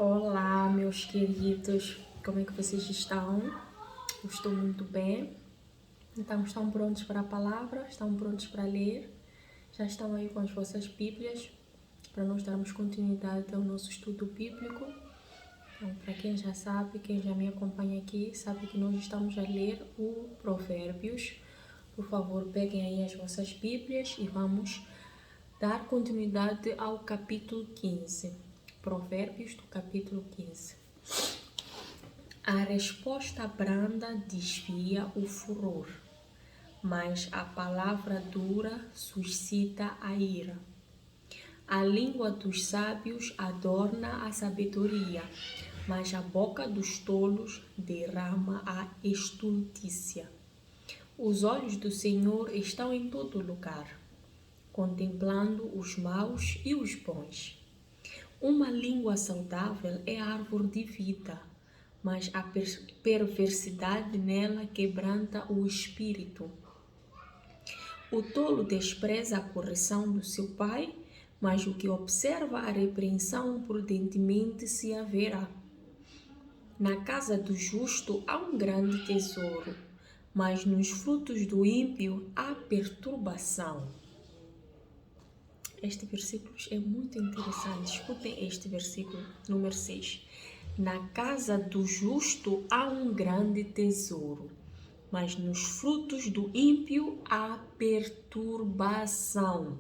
Olá, meus queridos, como é que vocês estão? Eu estou muito bem. Então, estão prontos para a palavra? Estão prontos para ler? Já estão aí com as vossas Bíblias para nós darmos continuidade ao nosso estudo bíblico? Então, para quem já sabe, quem já me acompanha aqui, sabe que nós estamos a ler o Provérbios. Por favor, peguem aí as vossas Bíblias e vamos dar continuidade ao capítulo 15. Provérbios do capítulo 15. A resposta branda desvia o furor, mas a palavra dura suscita a ira. A língua dos sábios adorna a sabedoria, mas a boca dos tolos derrama a estultícia. Os olhos do Senhor estão em todo lugar, contemplando os maus e os bons. Uma língua saudável é árvore de vida, mas a perversidade nela quebranta o espírito. O tolo despreza a correção do seu pai, mas o que observa a repreensão prudentemente se haverá. Na casa do justo há um grande tesouro, mas nos frutos do ímpio há perturbação. Este versículo é muito interessante. Escutem este versículo, número 6. Na casa do justo há um grande tesouro, mas nos frutos do ímpio há perturbação.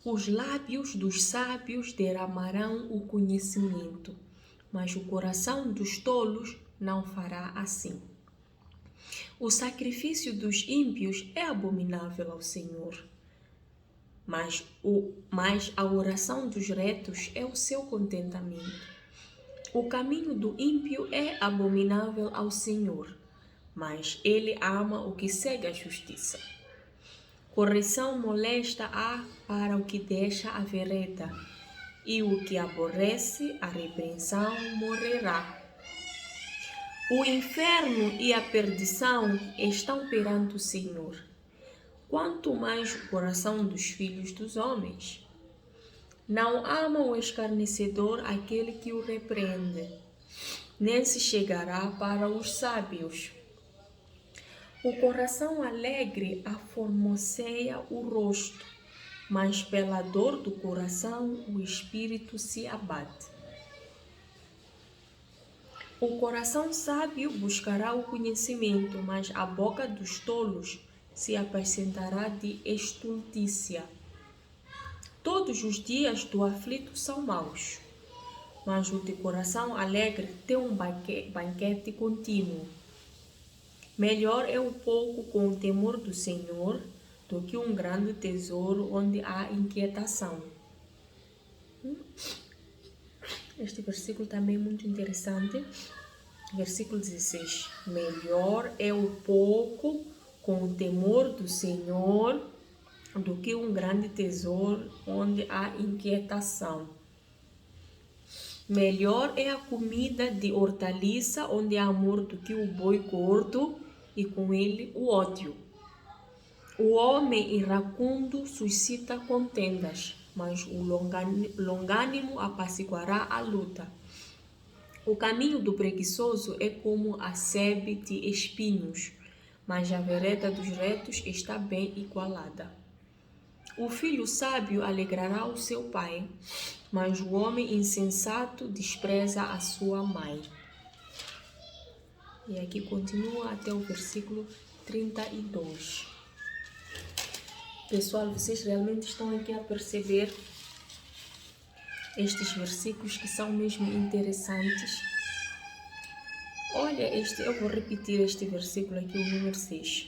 Os lábios dos sábios derramarão o conhecimento, mas o coração dos tolos não fará assim. O sacrifício dos ímpios é abominável ao Senhor, mas a oração dos retos é o seu contentamento. O caminho do ímpio é abominável ao Senhor, mas ele ama o que segue a justiça. Correção molesta há para o que deixa a vereda, e o que aborrece a repreensão morrerá. O inferno e a perdição estão perante o Senhor, quanto mais o coração dos filhos dos homens. Não ama o escarnecedor aquele que o repreende, nem se chegará para os sábios. O coração alegre aformoseia o rosto, mas pela dor do coração o espírito se abate. O coração sábio buscará o conhecimento, mas a boca dos tolos se apacentará de estultícia. Todos os dias do aflito são maus, mas o de coração alegre tem um banquete contínuo. Melhor é o pouco com o temor do Senhor do que um grande tesouro onde há inquietação. Este versículo também é muito interessante. Versículo 16. Melhor é o pouco com o temor do Senhor do que um grande tesouro onde há inquietação. Melhor é a comida de hortaliça onde há amor do que o boi gordo e com ele o ódio. O homem iracundo suscita contendas, mas o longânimo apaciguará a luta. O caminho do preguiçoso é como a sebe de espinhos, mas a vereda dos retos está bem igualada. O filho sábio alegrará o seu pai, mas o homem insensato despreza a sua mãe. E aqui continua até o versículo 32. Pessoal, vocês realmente estão aqui a perceber estes versículos que são mesmo interessantes. Olha, eu vou repetir este versículo aqui, o número 6.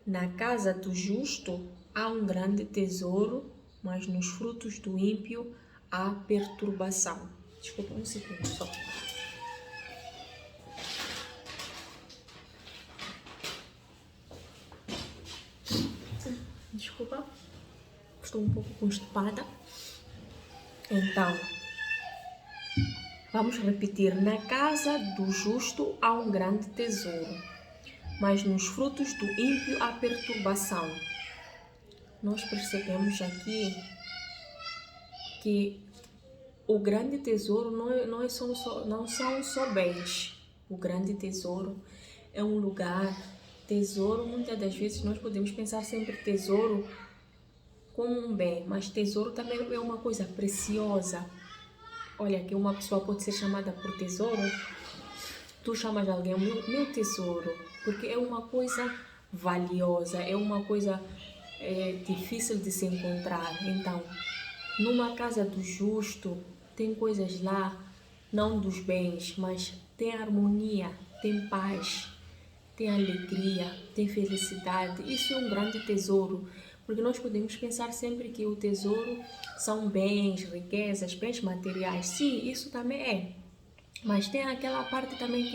Na casa do justo há um grande tesouro, mas nos frutos do ímpio há perturbação. Desculpa, um segundo só. Desculpa, estou um pouco constipada. Então, vamos repetir. Na casa do justo há um grande tesouro, mas nos frutos do ímpio há perturbação. Nós percebemos aqui que o grande tesouro não são só bens. O grande tesouro é um lugar. Tesouro, muitas das vezes nós podemos pensar sempre tesouro como um bem, mas tesouro também é uma coisa preciosa. Olha, que uma pessoa pode ser chamada por tesouro, tu chamas alguém meu tesouro, porque é uma coisa valiosa, é uma coisa difícil de se encontrar. Então, numa casa do justo, tem coisas lá, não dos bens, mas tem harmonia, tem paz, tem alegria, tem felicidade. Isso é um grande tesouro, porque nós podemos pensar sempre que o tesouro são bens, riquezas, bens materiais. Sim, isso também é. Mas tem aquela parte também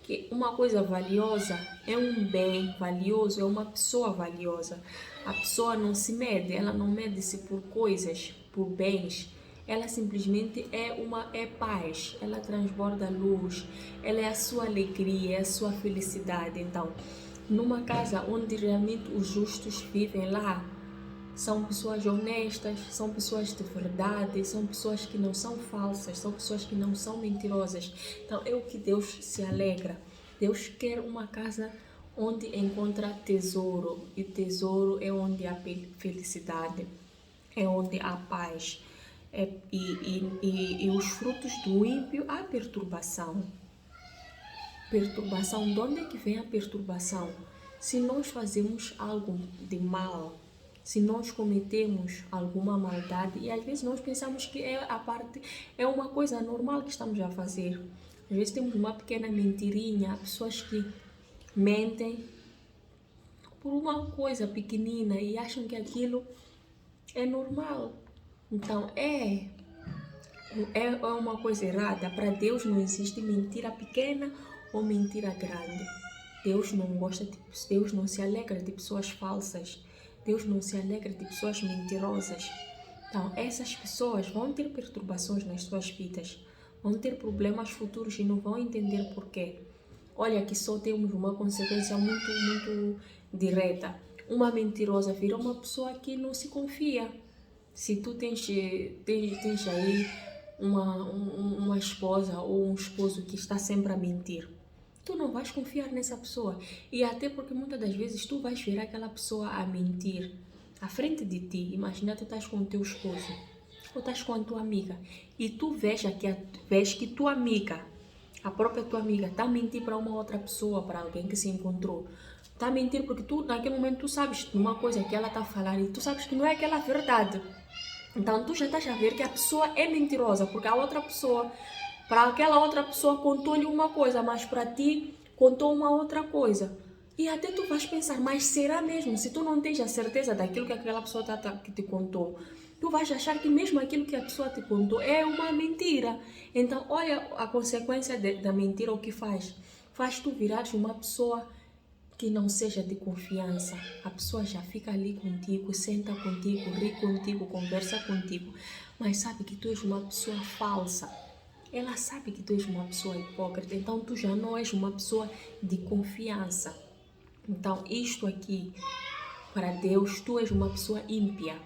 que uma coisa valiosa é um bem valioso, é uma pessoa valiosa. A pessoa não se mede, ela não mede-se por coisas, por bens. Ela simplesmente é paz, ela transborda luz, ela é a sua alegria, é a sua felicidade. Então, numa casa onde realmente os justos vivem lá, são pessoas honestas, são pessoas de verdade, são pessoas que não são falsas, são pessoas que não são mentirosas. Então é o que Deus se alegra. Deus quer uma casa onde encontra tesouro, e tesouro é onde há felicidade, é onde há paz. E os frutos do ímpio há perturbação. Perturbação, de onde é que vem a perturbação? Se nós fazemos algo de mal, se nós cometemos alguma maldade, e às vezes nós pensamos que é uma coisa normal que estamos a fazer. Às vezes temos uma pequena mentirinha, há pessoas que mentem por uma coisa pequenina e acham que aquilo é normal. Então é uma coisa errada. Para Deus não existe mentira pequena ou mentira grande. Deus não gosta Deus não se alegra de pessoas falsas. Deus não se alegra de pessoas mentirosas. Então, essas pessoas vão ter perturbações nas suas vidas, vão ter problemas futuros e não vão entender porquê. Olha que só temos uma consequência muito direta. Uma mentirosa vira uma pessoa que não se confia. Se tu tens aí uma esposa ou um esposo que está sempre a mentir, tu não vais confiar nessa pessoa. E até porque muitas das vezes tu vais ver aquela pessoa a mentir à frente de ti. Imagina, tu estás com o teu esposo ou estás com a tua amiga e tu vês que tua amiga, a própria tua amiga, está a mentir para uma outra pessoa, para alguém que se encontrou. Está a mentir porque tu, naquele momento, tu sabes de uma coisa que ela está a falar e tu sabes que não é aquela verdade. Então tu já estás a ver que a pessoa é mentirosa, porque a outra pessoa, para aquela outra pessoa contou-lhe uma coisa, mas para ti contou uma outra coisa. E até tu vais pensar, mas será mesmo? Se tu não tens a certeza daquilo que aquela pessoa que te contou, tu vais achar que mesmo aquilo que a pessoa te contou é uma mentira. Então olha a consequência da mentira, o que faz? Faz tu virares uma pessoa que não seja de confiança. A pessoa já fica ali contigo, senta contigo, ri contigo, conversa contigo, mas sabe que tu és uma pessoa falsa. Ela sabe que tu és uma pessoa hipócrita, então tu já não és uma pessoa de confiança. Então isto aqui, para Deus, tu és uma pessoa ímpia.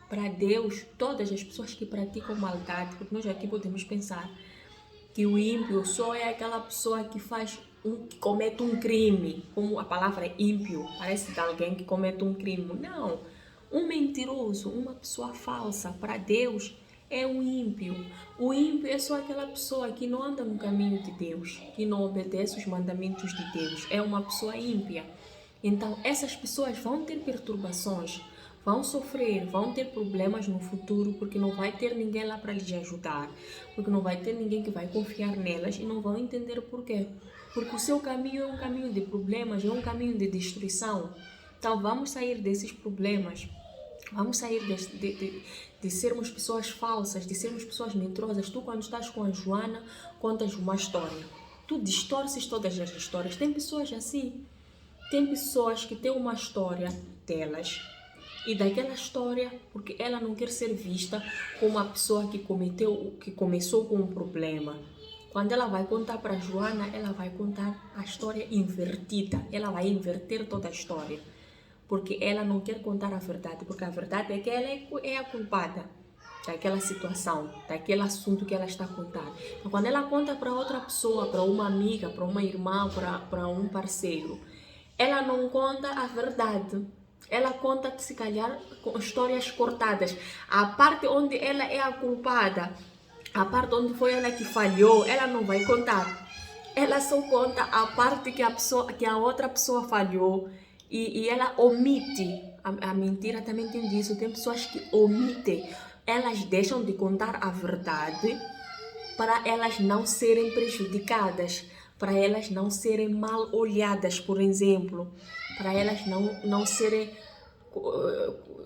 Para Deus, todas as pessoas que praticam maldade, porque nós aqui podemos pensar que o ímpio só é aquela pessoa que que comete um crime, como a palavra é ímpio, parece de alguém que comete um crime. Não, um mentiroso, uma pessoa falsa, para Deus é um ímpio. O ímpio é só aquela pessoa que não anda no caminho de Deus, que não obedece os mandamentos de Deus, é uma pessoa ímpia. Então essas pessoas vão ter perturbações, vão sofrer, vão ter problemas no futuro, porque não vai ter ninguém lá para lhes ajudar, porque não vai ter ninguém que vai confiar nelas e não vão entender por quê. Porque o seu caminho é um caminho de problemas, é um caminho de destruição. Então vamos sair desses problemas, vamos sair de sermos pessoas falsas, de sermos pessoas mentirosas. Tu, quando estás com a Joana, contas uma história, tu distorces todas as histórias. Tem pessoas assim, tem pessoas que têm uma história delas, e daquela história, porque ela não quer ser vista como a pessoa que começou com um problema. Quando ela vai contar para a Joana, ela vai contar a história invertida. Ela vai inverter toda a história, porque ela não quer contar a verdade, porque a verdade é que ela é a culpada. daquela situação, daquele assunto que ela está a contar. Então, quando ela conta para outra pessoa, para uma amiga, para uma irmã, para um parceiro, ela não conta a verdade. Ela conta, se calhar, com histórias cortadas. A parte onde ela é a culpada, a parte onde foi ela que falhou, ela não vai contar. Ela só conta a parte que a outra pessoa falhou e ela omite. A mentira também tem disso. Tem pessoas que omitem. Elas deixam de contar a verdade para elas não serem prejudicadas, para elas não serem mal olhadas, por exemplo, para elas não serem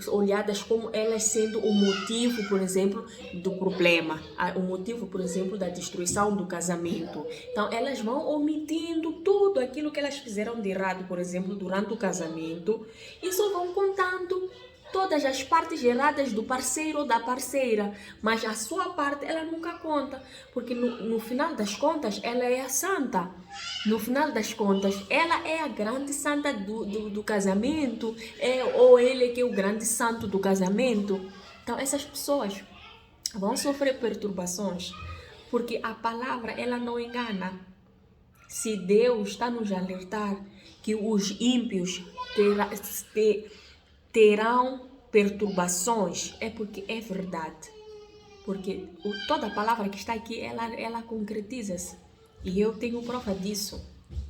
olhadas como elas sendo o motivo, por exemplo, do problema, o motivo, por exemplo, da destruição do casamento. Então, elas vão omitindo tudo aquilo que elas fizeram de errado, por exemplo, durante o casamento, e só vão contando todas as partes erradas do parceiro ou da parceira, mas a sua parte ela nunca conta, porque no final das contas ela é a santa. No final das contas, ela é a grande santa do casamento, ou ele que é o grande santo do casamento. Então essas pessoas vão sofrer perturbações, porque a palavra ela não engana. Se Deus está nos alertar que os ímpios terão perturbações, é porque é verdade. Porque toda a palavra que está aqui, ela concretiza-se. E eu tenho prova disso.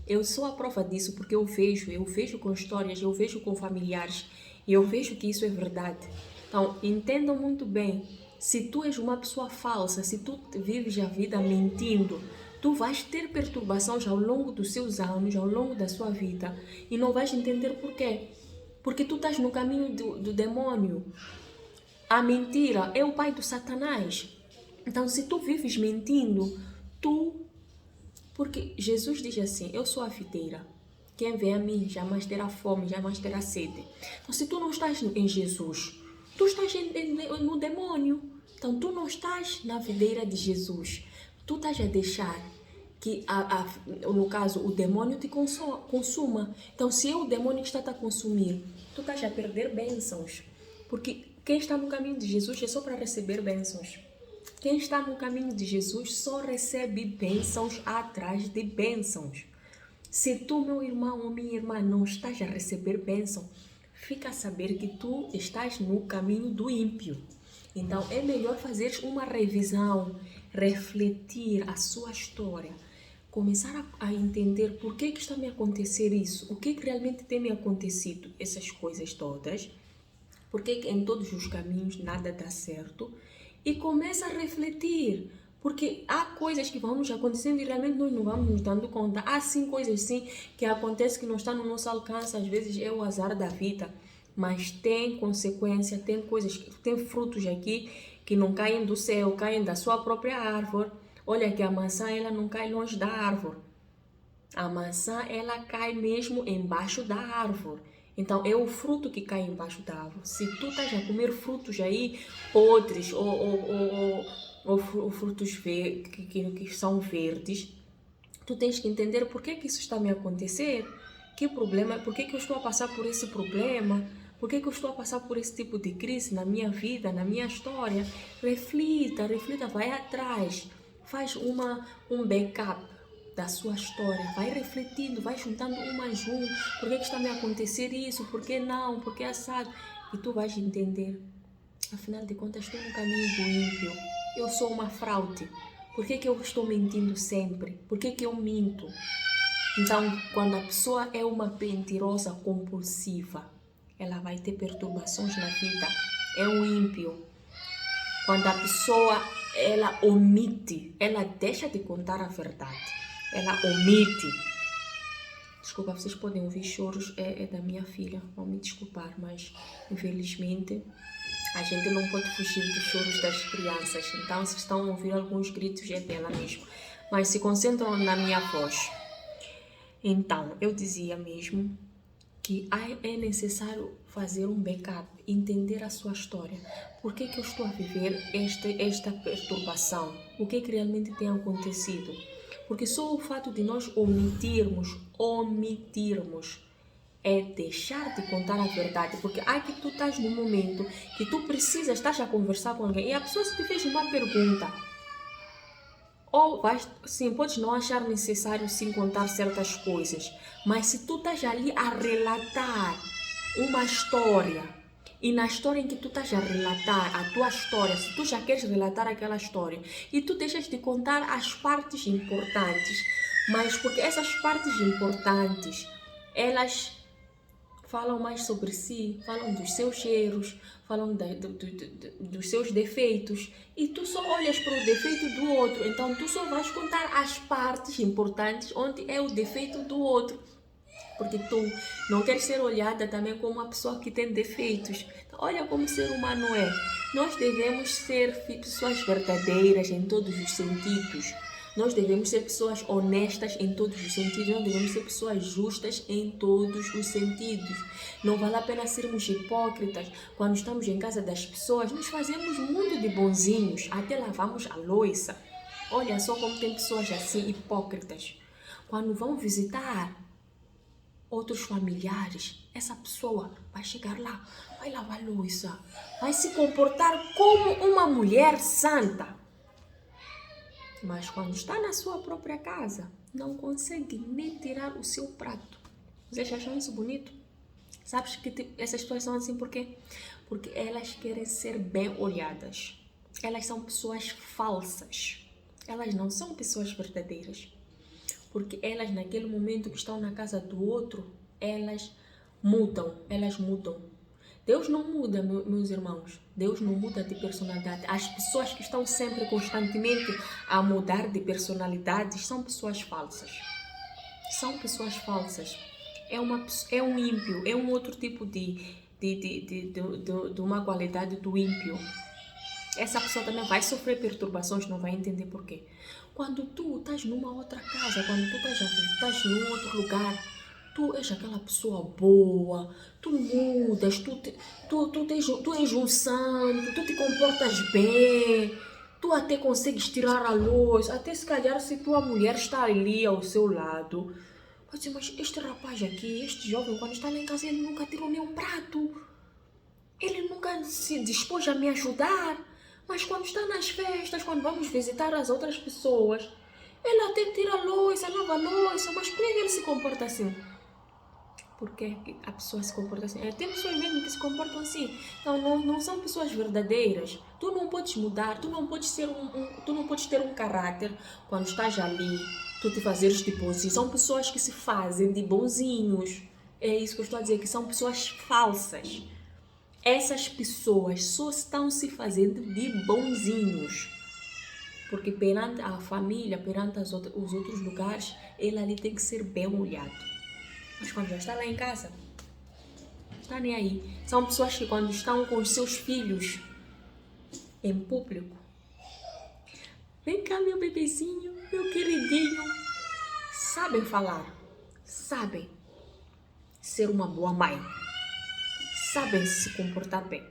Eu sou a prova disso porque eu vejo com histórias, eu vejo com familiares, e eu vejo que isso é verdade. Então, entendam muito bem, se tu és uma pessoa falsa, se tu vives a vida mentindo, tu vais ter perturbações ao longo dos seus anos, ao longo da sua vida, e não vais entender por quê. Porque tu estás no caminho do demônio. A mentira é o pai do Satanás. Então, se tu vives mentindo, porque Jesus diz assim, eu sou a videira. Quem vem a mim jamais terá fome, jamais terá sede. Então, se tu não estás em Jesus, tu estás no demônio. Então, tu não estás na videira de Jesus. Tu estás a deixar que, no caso, o demônio te consuma. Então, se é o demônio que está a consumir, tu estás a perder bênçãos. Porque quem está no caminho de Jesus é só para receber bênçãos. Quem está no caminho de Jesus só recebe bênçãos atrás de bênçãos. Se tu, meu irmão ou minha irmã, não estás a receber bênção, fica a saber que tu estás no caminho do ímpio. Então, é melhor fazer uma revisão, refletir a sua história, começar a entender por que está me acontecer isso, o que realmente tem me acontecido, essas coisas todas, porque em todos os caminhos nada dá certo, e começa a refletir, porque há coisas que vão nos acontecendo e realmente nós não vamos nos dando conta. Há sim coisas sim que acontecem que não está no nosso alcance, às vezes é o azar da vida, mas tem consequência, tem coisas, tem frutos aqui que não caem do céu, caem da sua própria árvore. Olha que a maçã ela não cai longe da árvore. A maçã ela cai mesmo embaixo da árvore. Então é o fruto que cai embaixo da árvore. Se tu estás a comer frutos aí podres ou frutos que são verdes, tu tens que entender por que isso está a me acontecer, que problema, por que eu estou a passar por esse problema, por que eu estou a passar por esse tipo de crise na minha vida, na minha história. Reflita, vai atrás, faz um backup da sua história, vai refletindo, vai juntando um mais um, por que está a me acontecer isso, por que não, por que assado, e tu vais entender, afinal de contas estou no caminho do ímpio, eu sou uma fraude, por que eu estou mentindo sempre, por que eu minto? Então, quando a pessoa é uma mentirosa compulsiva, ela vai ter perturbações na vida, é um ímpio. Quando a pessoa, ela omite, ela deixa de contar a verdade, ela omite. Desculpa, vocês podem ouvir choros, é da minha filha, vão me desculpar, mas infelizmente a gente não pode fugir dos choros das crianças. Então, se estão a ouvir alguns gritos, é dela mesmo. Mas se concentram na minha voz. Então, eu dizia mesmo que é necessário fazer um backup, entender a sua história. Por que eu estou a viver esta perturbação? O que realmente tem acontecido? Porque só o fato de nós omitirmos, é deixar de contar a verdade, porque que tu estás num momento que tu precisas, estás a conversar com alguém e a pessoa se te fez uma pergunta, ou vais, sim, podes não achar necessário sim contar certas coisas, mas se tu estás ali a relatar uma história, e na história em que tu estás a relatar a tua história, se tu já queres relatar aquela história, e tu deixas de contar as partes importantes, mas porque essas partes importantes, elas falam mais sobre si, falam dos seus cheiros, falam dos seus defeitos, e tu só olhas para o defeito do outro, então tu só vais contar as partes importantes onde é o defeito do outro, porque tu não queres ser olhada também como uma pessoa que tem defeitos. Então, olha como o ser humano é. Nós devemos ser pessoas verdadeiras em todos os sentidos. Nós devemos ser pessoas honestas em todos os sentidos. Nós devemos ser pessoas justas em todos os sentidos. Não vale a pena sermos hipócritas. Quando estamos em casa das pessoas, nos fazemos muito de bonzinhos. Até lavamos a louça. Olha só como tem pessoas assim hipócritas. Quando vão visitar outros familiares, essa pessoa vai chegar lá, vai lavar louça, vai se comportar como uma mulher santa. Mas quando está na sua própria casa, não consegue nem tirar o seu prato. Vocês acham isso bonito? Sabes que essas pessoas são assim por quê? Porque elas querem ser bem olhadas. Elas são pessoas falsas. Elas não são pessoas verdadeiras. Porque elas, naquele momento que estão na casa do outro, elas mudam. Deus não muda, meus irmãos. Deus não muda de personalidade. As pessoas que estão sempre, constantemente a mudar de personalidades são pessoas falsas. São pessoas falsas. É um ímpio, é um outro tipo de uma qualidade do ímpio. Essa pessoa também vai sofrer perturbações, não vai entender porquê. Quando tu estás numa outra casa, quando tu estás num outro lugar, tu és aquela pessoa boa, tu mudas, tu és um santo, tu te comportas bem, tu até consegues tirar a luz, até se calhar se tua mulher está ali ao seu lado, vai dizer, mas este rapaz aqui, este jovem, quando está lá em casa, ele nunca tirou nenhum prato, ele nunca se dispôs a me ajudar. Mas quando está nas festas, quando vamos visitar as outras pessoas, ele até tira a louça, lava a louça, mas por que ele se comporta assim? Porque a pessoa se comporta assim. Tem pessoas mesmo que se comportam assim. Então não são pessoas verdadeiras. Tu não podes mudar, tu não podes ter um caráter quando estás ali, tu te fazeres de bonzinho. São pessoas que se fazem de bonzinhos. É isso que eu estou a dizer, que são pessoas falsas. Essas pessoas só estão se fazendo de bonzinhos. Porque perante a família, perante os outros lugares, ele ali tem que ser bem olhado. Mas quando já está lá em casa, não está nem aí. São pessoas que quando estão com os seus filhos em público, vem cá meu bebezinho, meu queridinho, sabem falar, sabem ser uma boa mãe, sabem se comportar bem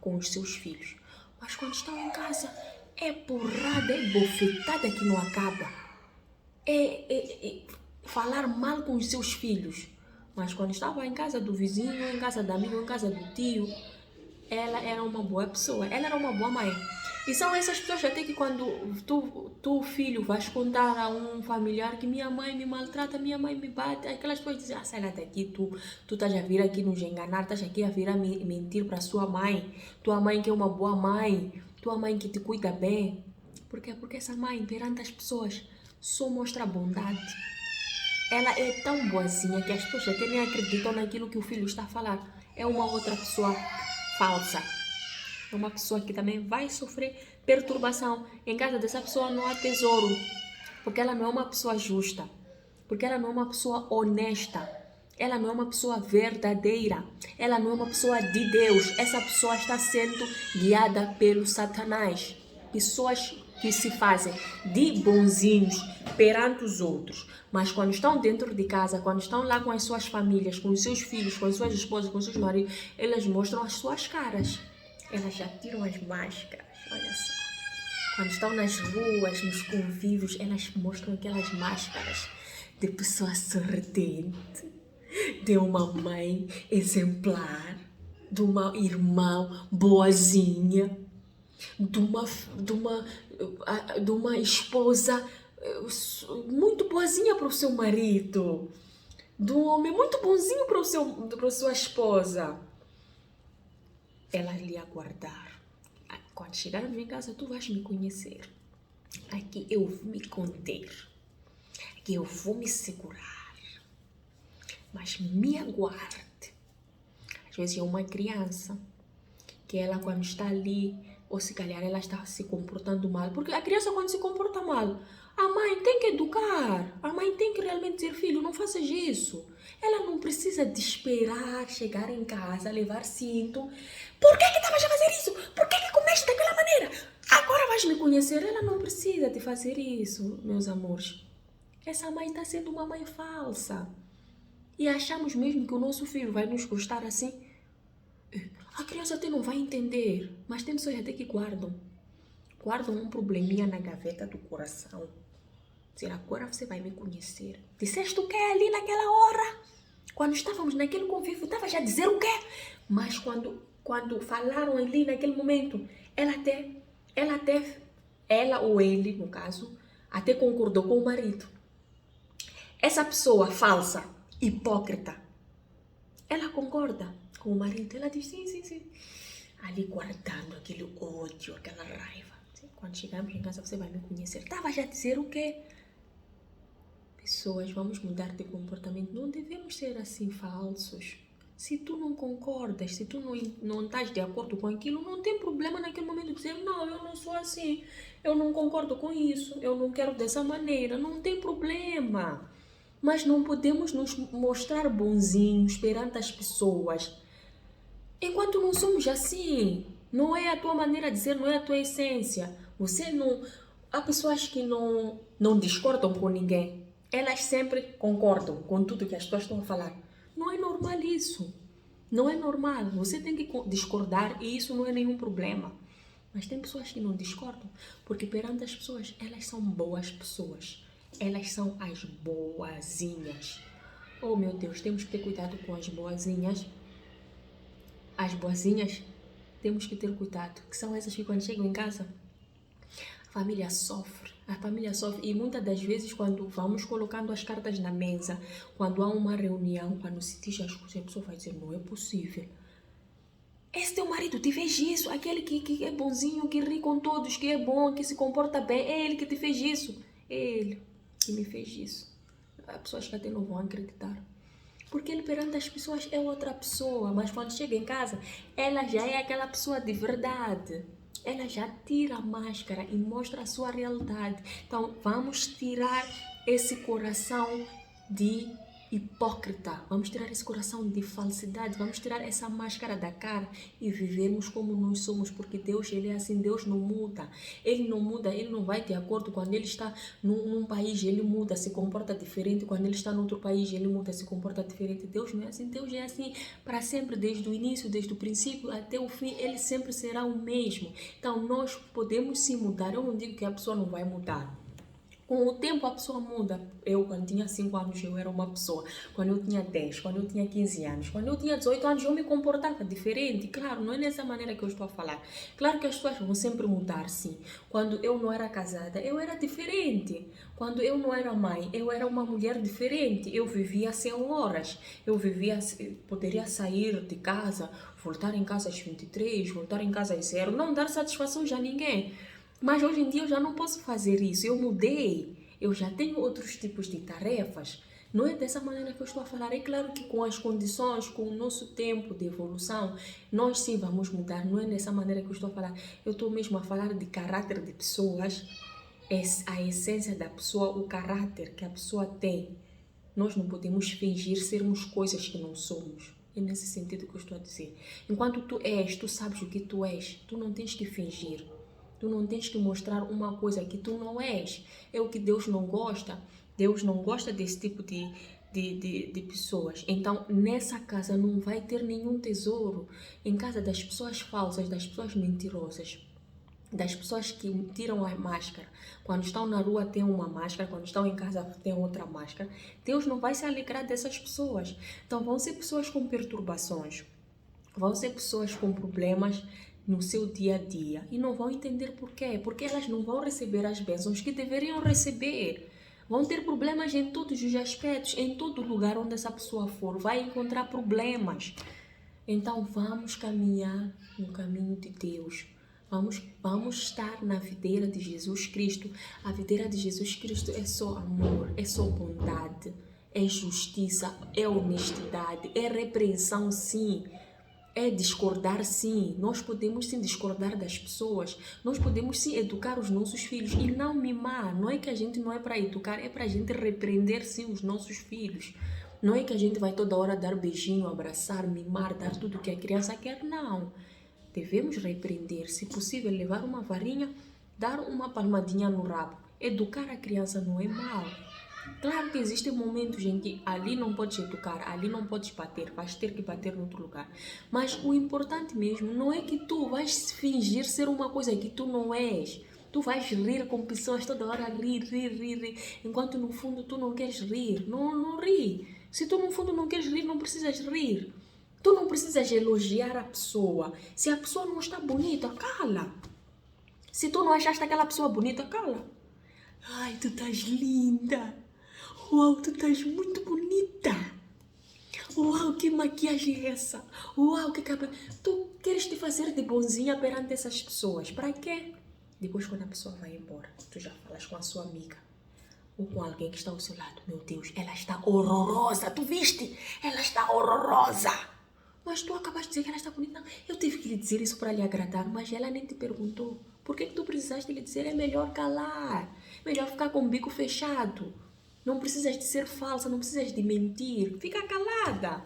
com os seus filhos, mas quando estão em casa é porrada, é bofetada que não acaba, é falar mal com os seus filhos. Mas quando estava em casa do vizinho, em casa do amigo, em casa do tio, ela era uma boa pessoa, ela era uma boa mãe. E são essas pessoas até que quando tu filho vais contar a um familiar que minha mãe me maltrata, minha mãe me bate, aquelas pessoas dizem, sai lá daqui, tu estás a vir aqui nos enganar, estás aqui a vir a mentir para sua mãe, tua mãe que é uma boa mãe, tua mãe que te cuida bem. Por quê? Porque essa mãe, perante as pessoas, só mostra bondade. Ela é tão boazinha que as pessoas até nem acreditam naquilo que o filho está a falar. É uma outra pessoa falsa. É uma pessoa que também vai sofrer perturbação. Em casa dessa pessoa não há tesouro, porque ela não é uma pessoa justa, porque ela não é uma pessoa honesta, ela não é uma pessoa verdadeira, ela não é uma pessoa de Deus. Essa pessoa está sendo guiada pelo Satanás. Pessoas que se fazem de bonzinhos perante os outros, mas quando estão dentro de casa, quando estão lá com as suas famílias, com os seus filhos, com as suas esposas, com os seus maridos, elas mostram as suas caras. Elas já tiram as máscaras, olha só. Quando estão nas ruas, nos convívios, elas mostram aquelas máscaras de pessoa sorridente. de uma mãe exemplar, de uma irmã boazinha, de uma, de uma, de uma esposa muito boazinha para o seu marido, de um homem muito bonzinho para a sua esposa. Ela lhe aguardar. Quando chegar na minha casa, tu vais me conhecer. Aqui eu vou me conter. Aqui eu vou me segurar. Mas me aguarde. Às vezes é uma criança que ela quando está ali, ou se calhar ela está se comportando mal. Porque a criança quando se comporta mal, a mãe tem que educar. A mãe tem que realmente dizer, filho, não faças isso. Ela não precisa de esperar chegar em casa, levar cinto. Por que estavas a fazer isso? Por que comeste daquela maneira? Agora vais me conhecer. Ela não precisa de fazer isso, meus amores. Essa mãe está sendo uma mãe falsa. E achamos mesmo que o nosso filho vai nos gostar assim. A criança até não vai entender, mas tem pessoas até que guardam um probleminha na gaveta do coração. Dizer, agora você vai me conhecer. Disseste o que ali naquela hora? Quando estávamos naquele convívio, estava já a dizer o quê? Mas quando falaram ali naquele momento, ela ou ele, no caso, até concordou com o marido. Essa pessoa falsa, hipócrita, ela concorda com o marido. Ela diz, sim. Ali guardando aquele ódio, aquela raiva. Quando chegarmos em casa, você vai me conhecer. Estava já a dizer o quê? Pessoas, vamos mudar de comportamento. Não devemos ser assim falsos. Se tu não concordas, se tu não estás de acordo com aquilo, não tem problema naquele momento dizer, não, eu não sou assim, eu não concordo com isso, eu não quero dessa maneira, não tem problema. Mas não podemos nos mostrar bonzinhos perante as pessoas enquanto não somos assim. Não é a tua maneira de dizer, não é a tua essência. Você não... Há pessoas que não discordam com ninguém. Elas sempre concordam com tudo que as pessoas estão a falar. Não é normal isso. Não é normal. Você tem que discordar e isso não é nenhum problema. Mas tem pessoas que não discordam, porque perante as pessoas, elas são boas pessoas. Elas são as boazinhas. Oh, meu Deus, temos que ter cuidado com as boazinhas. As boazinhas, temos que ter cuidado, que são essas que quando chegam em casa, a família sofre. E muitas das vezes quando vamos colocando as cartas na mesa, quando há uma reunião, quando se diz as coisas, a pessoa vai dizer, não é possível. Esse teu marido te fez isso, aquele que é bonzinho, que ri com todos, que é bom, que se comporta bem, é ele que te fez isso. É ele que me fez isso. As pessoas que até não vão acreditar. Porque ele perante as pessoas é outra pessoa, mas quando chega em casa, ela já é aquela pessoa de verdade. Ela já tira a máscara e mostra a sua realidade. Então, vamos tirar esse coração de hipócrita. Vamos tirar esse coração de falsidade. Vamos tirar essa máscara da cara e vivermos como nós somos. Porque Deus, Ele é assim. Deus não muda. Ele não muda. Ele não vai de acordo. Quando Ele está num país, Ele muda, se comporta diferente. Quando Ele está em outro país, Ele muda, se comporta diferente. Deus não é assim. Deus é assim para sempre. Desde o início, desde o princípio até o fim. Ele sempre será o mesmo. Então, nós podemos sim mudar. Eu não digo que a pessoa não vai mudar. Com o tempo a pessoa muda. Eu, quando tinha 5 anos, eu era uma pessoa. Quando eu tinha 10, quando eu tinha 15 anos, quando eu tinha 18 anos, eu me comportava diferente. Claro, não é nessa maneira que eu estou a falar. Claro que as pessoas vão sempre mudar, sim. Quando eu não era casada, eu era diferente. Quando eu não era mãe, eu era uma mulher diferente. Eu vivia sem horas. Poderia sair de casa, voltar em casa às 23, voltar em casa às 0, não dar satisfação a ninguém. Mas hoje em dia eu já não posso fazer isso, eu mudei, eu já tenho outros tipos de tarefas. Não é dessa maneira que eu estou a falar. É claro que com as condições, com o nosso tempo de evolução, nós sim vamos mudar. Não é dessa maneira que eu estou a falar. Eu estou mesmo a falar de caráter de pessoas, a essência da pessoa, o caráter que a pessoa tem. Nós não podemos fingir sermos coisas que não somos. É nesse sentido que eu estou a dizer. Enquanto tu és, tu sabes o que tu és, tu não tens que fingir. Tu não tens que mostrar uma coisa que tu não és. É o que Deus não gosta. Deus não gosta desse tipo de pessoas. Então, nessa casa não vai ter nenhum tesouro. Em casa das pessoas falsas, das pessoas mentirosas, das pessoas que tiram a máscara. Quando estão na rua tem uma máscara, quando estão em casa tem outra máscara. Deus não vai se alegrar dessas pessoas. Então vão ser pessoas com perturbações, vão ser pessoas com problemas no seu dia a dia e não vão entender por quê. Porque elas não vão receber as bênçãos que deveriam receber. Vão ter problemas em todos os aspectos, em todo lugar onde essa pessoa for, vai encontrar problemas. Então vamos caminhar no caminho de Deus. Vamos estar na videira de Jesus Cristo. A videira de Jesus Cristo é só amor, é só bondade, é justiça, é honestidade, é repreensão, sim. É discordar, sim. Nós podemos sim discordar das pessoas. Nós podemos sim educar os nossos filhos e não mimar. Não é que a gente não é para educar, é para a gente repreender sim os nossos filhos. Não é que a gente vai toda hora dar beijinho, abraçar, mimar, dar tudo que a criança quer, não. Devemos repreender, se possível, levar uma varinha, dar uma palmadinha no rabo. Educar a criança não é mal. Claro que existem momentos em que ali não podes educar, ali não podes bater, vais ter que bater no outro lugar. Mas o importante mesmo não é que tu vais fingir ser uma coisa que tu não és. Tu vais rir com pessoas toda hora, rir, enquanto no fundo tu não queres rir. Não ri. Se tu no fundo não queres rir, não precisas rir. Tu não precisas elogiar a pessoa. Se a pessoa não está bonita, cala. Se tu não achaste aquela pessoa bonita, cala. Ai, tu estás linda. Uau, tu estás muito bonita. Uau, que maquiagem é essa? Uau, que cabelo. Tu queres te fazer de bonzinha perante essas pessoas. Para quê? Depois, quando a pessoa vai embora, tu já falas com a sua amiga ou com alguém que está ao seu lado. Meu Deus, ela está horrorosa. Tu viste? Ela está horrorosa. Mas tu acabaste de dizer que ela está bonita. Não, eu tive que lhe dizer isso para lhe agradar, mas ela nem te perguntou. Por que tu precisaste lhe dizer? É melhor calar. Melhor ficar com o bico fechado. Não precisas de ser falsa, não precisas de mentir. Fica calada.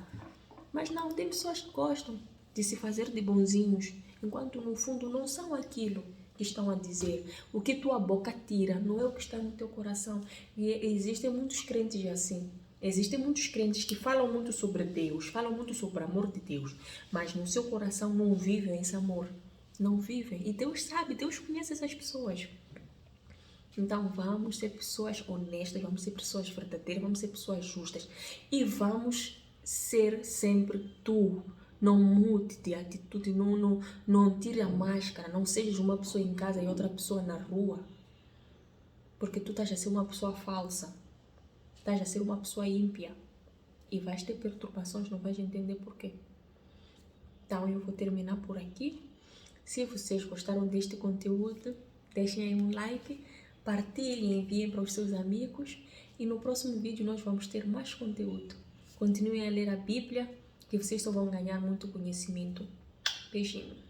Mas não, tem pessoas que gostam de se fazer de bonzinhos, enquanto no fundo não são aquilo que estão a dizer. O que tua boca tira não é o que está no teu coração. E existem muitos crentes assim. Existem muitos crentes que falam muito sobre Deus, falam muito sobre o amor de Deus, mas no seu coração não vivem esse amor. Não vivem. E Deus sabe, Deus conhece essas pessoas. Então vamos ser pessoas honestas, vamos ser pessoas verdadeiras, vamos ser pessoas justas. E vamos ser sempre tu. Não mude de atitude, não tire a máscara, não sejas uma pessoa em casa e outra pessoa na rua. Porque tu estás a ser uma pessoa falsa. Estás a ser uma pessoa ímpia e vais ter perturbações, não vais entender porquê. Então eu vou terminar por aqui. Se vocês gostaram deste conteúdo, deixem aí um like, partilhem, enviem para os seus amigos e no próximo vídeo nós vamos ter mais conteúdo. Continuem a ler a Bíblia, que vocês só vão ganhar muito conhecimento. Beijinho.